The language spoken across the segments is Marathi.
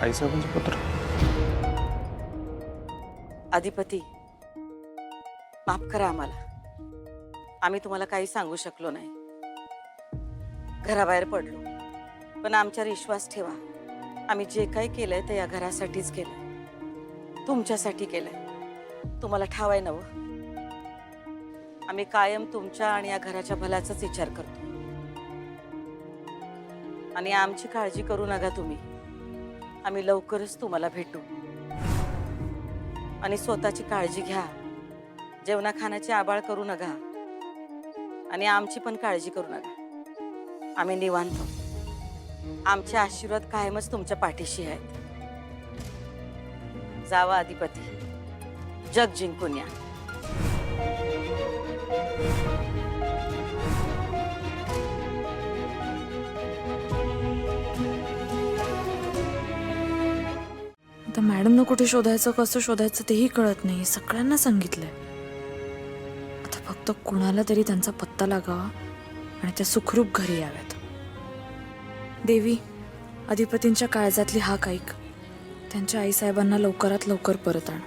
आईसाहेबांचं पत्र. अधिपती, माफ करा आम्हाला. आम्ही तुम्हाला काही सांगू शकलो नाही. घराबाहेर पडलो, पण आमच्यावर विश्वास ठेवा. आम्ही जे काही केलंय ते या घरासाठीच केलंय, तुमच्यासाठी केलंय. तुम्हाला ठावाय नवं, आम्ही कायम तुमच्या आणि या घराच्या भल्याचाच विचार करतो. आणि आमची काळजी करू नका तुम्ही. आम्ही लवकरच तुम्हाला भेटू. आणि स्वतःची काळजी घ्या. जेवणा खाण्याची आबाळ करू नका आणि आमची पण काळजी करू नका. आम्ही निवांत. आमचे आशीर्वाद कायमच तुमच्या पाठीशी आहेत. जावा अधिपती, जग जिंकून या. आता मॅडमनं कुठे शोधायचं, कसं शोधायचं तेही कळत नाही. सगळ्यांना सांगितलंय. आता फक्त कुणाला तरी त्यांचा पत्ता लागावा आणि त्या सुखरूप घरी याव्यात. देवी, अधिपतींच्या काळजातली हाक ऐक. त्यांच्या आईसाहेबांना लवकरात लवकर परत आण.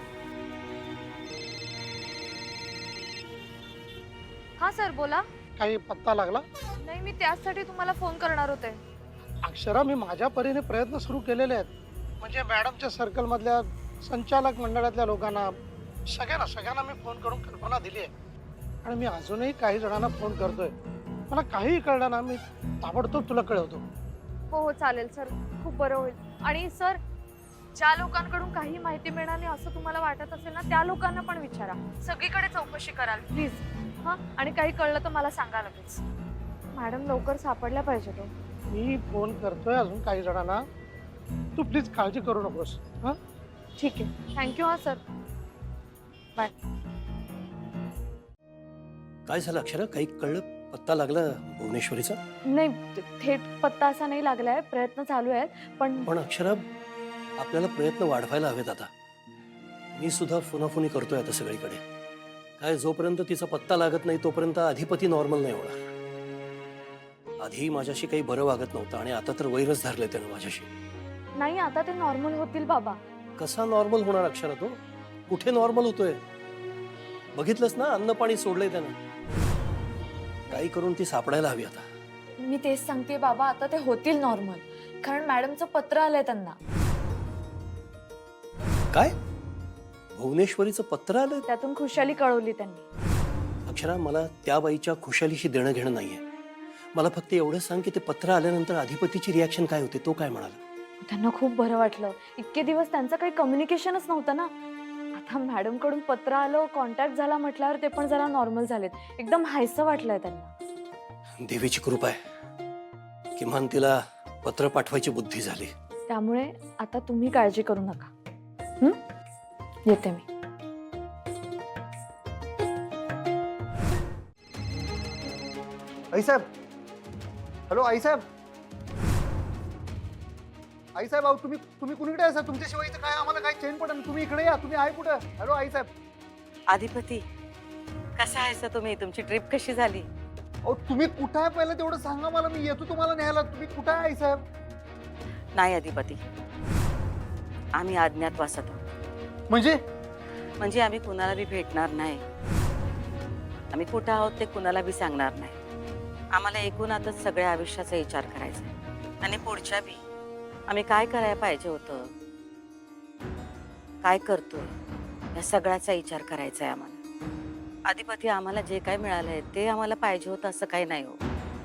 हा सर, बोला. काही पत्ता लागला? नाही, मी त्यासाठी तुम्हाला फोन करणार होते. अक्षरा, मी माझ्या परीने प्रयत्न सुरू केलेले आहेत. म्हणजे मॅडमच्या सर्कल मधल्या संचालक मंडळातल्या लोकांना सगळ्यांना मी फोन करून कल्पना दिली आहे. आणि मी अजूनही काही जणांना फोन करतोय. मला काहीही कळलं ना, मी ताबडतोब तुला कळवतो. हो हो, चालेल सर, खूप बरं होईल. आणि सर, ज्या लोकांकडून काही माहिती मिळणार नाही असं तुम्हाला वाटत असेल ना, त्या लोकांना पण विचारा. सगळीकडे चौकशी कराल प्लीज. हां, आणि काही कळलं तर मला सांगा लगेच. मॅडम लवकर सापडल्या पाहिजे तो. मी फोन करतोय अजून काही जणांना. तू प्लीज काळजी करू नकोस. हां, ठीक आहे, थँक्यू. हां सर, बाय. काय झालं अक्षरा? काही कळलं? पत्ता लागला भुवनेश्वरीचा? नाही, थेट पत्ता असा नाही लागलाय. प्रयत्न चालू आहेत. पण अक्षरा, आपल्याला प्रयत्न वाढवायला हवेत आता. मी सुद्धा फोनाफोनी करतोय आता सगळीकडे. काय, जोपर्यंत तिचा पत्ता लागत नाही तोपर्यंत अधिपती नॉर्मल नाही होणार. आधी माझ्याशी काही बरं वागत नव्हतं आणि आता तर वैरच धरले त्यानं माझ्याशी. नाही, आता ते नॉर्मल होतील बाबा. कसा नॉर्मल होणार अक्षरा? तो कुठे नॉर्मल होतोय? बघितलंस ना, अन्न पाणी सोडलंय त्यानं. काही करून ती सापडायला हवी आता. मी तेच सांगते बाबा, आता ते होतील नॉर्मल. कारण मॅडमचं पत्र आलंय त्यांना. काय? भुवनेश्वरीचं पत्र आलंय? त्यातून खुशाली कळवली त्यांनी. अक्षरा, मला त्या बाईच्या खुशालीशी देणं घेणं नाहीये. मला फक्त एवढं सांग की ते पत्र आल्यानंतर अधिपतीची रिॲक्शन काय होते, तो काय म्हणाला? त्यांना खूप बरं वाटलं. इतके दिवस त्यांचं काही कम्युनिकेशनच नव्हतं ना. आता मॅडम कडून पत्र आलं, कॉन्टॅक्ट झाला म्हटल्यावर ते पण जरा नॉर्मल झालेत. एकदम हायसं वाटलंय त्यांना. देवीची कृपा आहे. किमान तिला पत्र पाठवायची बुद्धी झाली. त्यामुळे आता तुम्ही काळजी करू नका. येते मी. आईसाहेब, हॅलो आईसाहेब. आईसाहेब, अहो तुम्ही कुणीकडे आहे? तुमच्याशिवाय इथं काय आम्हाला काय चेन पडेल? तुम्ही इकडे या. तुम्ही आहे कुठं? हॅलो आईसाहेब. अधिपती, कसा आहे सर तुम्ही? तुमची ट्रिप कशी झाली? अहो, तुम्ही कुठं आहे पहिलं तेवढं सांगा मला. मी येतो तुम्हाला न्यायला. तुम्ही कुठं आहे आईसाहेब? नाही अधिपती, आम्ही अज्ञातवासात आहोत. म्हणजे आम्ही कुणाला बी भेटणार नाही. आम्ही कुठं आहोत ते कुणाला बी सांगणार नाही. आम्हाला एकूणातच सगळ्या आयुष्याचा विचार करायचा आहे. आणि पुढच्या बी आम्ही काय करायला पाहिजे होतं, काय करतोय, या सगळ्याचा विचार करायचा आहे आम्हाला. अधिपती, आम्हाला जे काय मिळालंय ते आम्हाला पाहिजे होतं असं काही नाही हो.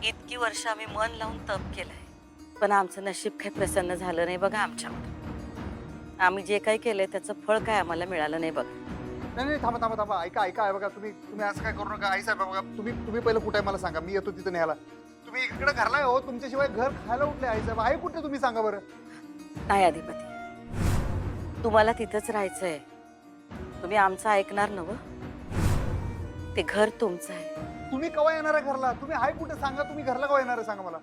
इतकी वर्ष आम्ही मन लावून तप केलंय, पण आमचं नशीब काही प्रसन्न झालं नाही बघा आमच्यावर. आम्ही जे काही केलंय त्याचं फळ काय आम्हाला मिळालं नाही बघा. नाही, थांबा. ऐका बघा. तुम्ही असं काय करू नका आईसाहेब. बघा, तुम्ही पहिलं कुठे आहे मला सांगा. मी येतो तिथं न्यायला. तुम्ही इकडे घरला हो. तुमच्याशिवाय घर खायला उठले आईसाहेब. आहे कुठे तुम्ही सांगा बरं. नाही अधिपती, तुम्हाला तिथंच राहायचंय. तुम्ही आमचं ऐकणार नव्ह. ते घर तुमचं आहे. तुम्ही केव्हा येणार आहे घरला? तुम्ही आहे कुठे सांगा. तुम्ही घरला केव्हा येणार आहे सांगा मला.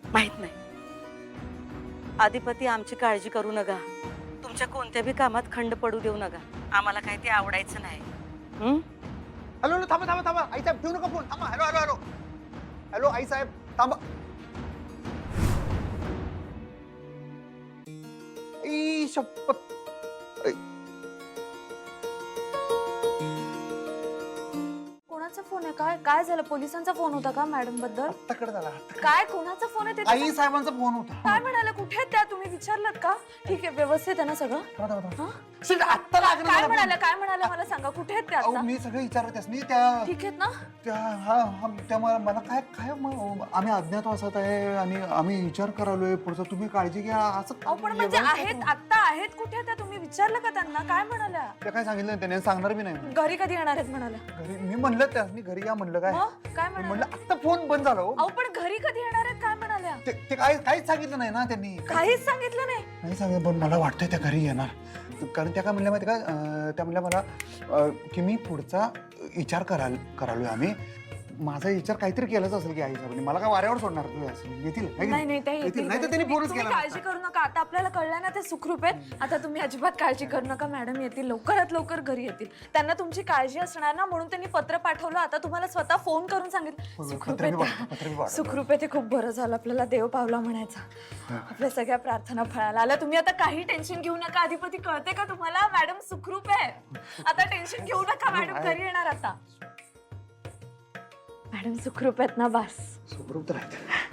माहित नाही अधिपती, आमची काळजी करू नका. तुमच्या कोणत्या बी कामात खंड पडू देऊ नका. आम्हाला काही ते आवडायचं नाही. हॅलो, थांबा. आईसाहेब ठेवू नका फोन. थांबा. हॅलो आईसाहेब, थांबा. आई शपथ. कोणाचा फोन आहे? काय काय झालं? पोलिसांचा फोन होता का मॅडम बद्दल? आत्ताकडे झाला आत्ताकडे. काय कोणाचा फोन आहे? ते आई साहेबांचा फोन होता. काय म्हणाले? कुठे आहेत त्या? तुम्ही विचारलं का? ठीक आहे, व्यवस्थित आहे ना सगळं? हा? आत्ता लागलं काय मला म्हणाले? काय म्हणाले मला सांगा, कुठे आहेत त्या अहो, आता? मी सगळं विचारत असनी त्या ठीक आहेत ना? त्या हा हा त्या मला काय काय आम्ही अज्ञातवासात आहे आणि आम्ही विचार करालोय पुढचा, तुम्ही काळजी घ्या असं. अहो पण म्हणजे आहेत, आता आहेत कुठे त्या? तुम्ही विचारलं का त्यांना? काय म्हणाल्या? त्या काय सांगितलं त्याने, सांगणार बी नाही. घरी कधी येणार आहेत म्हणाल्या? घरी मी म्हणलं त्यासनी घरी या म्हणलं. काय काय म्हणलं म्हणाल्या? आता फोन बंद झाला हो. अहो पण घरी कधी येणार आहेत काय म्हणाल्या? ते काहीच सांगितलं नाही ना त्यांनी. काहीच सांगितलं नाही. नाही सांगितलं, पण मला वाटतंय त्या घरी येणार. कारण त्या काय म्हणल्या माहिती का, त्या म्हणल्या मला की मी पुढचा विचार करालोय आम्ही. माझा विचार काहीतरी केलाच असेल की आई साहेबांनी. मला काय वाऱ्यावर सोडणार तू असेल? येतील है की नाही नाही ते येतील. नाही तर त्यांनी फोनच तुम्ही केला काळजी करू नका. आता आपल्याला कळलं ना ते सुखरूप आहेत. आता तुम्ही अजिबात काळजी करू नका. मॅडम येतील, लवकरात लवकर घरी येतील. त्यांना तुमची काळजी असणार ना, म्हणून त्यांनी पत्र पाठवलं. आता तुम्हाला स्वतः फोन करून सांगितलं सुखरूप आहे. सुखरूप आहे ते खूप बरं झालं. आपल्याला देव पावला म्हणायचा. आपल्या सगळ्या प्रार्थना फळाला आल्या. तुम्ही आता काही टेन्शन घेऊ नका. अधिपती कळते का तुम्हाला? मॅडम सुखरूप आहे. आता टेन्शन घेऊ नका. मॅडम घरी येणार आता. मॅडम सुखरूप आहेत ना? बस सुखरूप तर आहेत.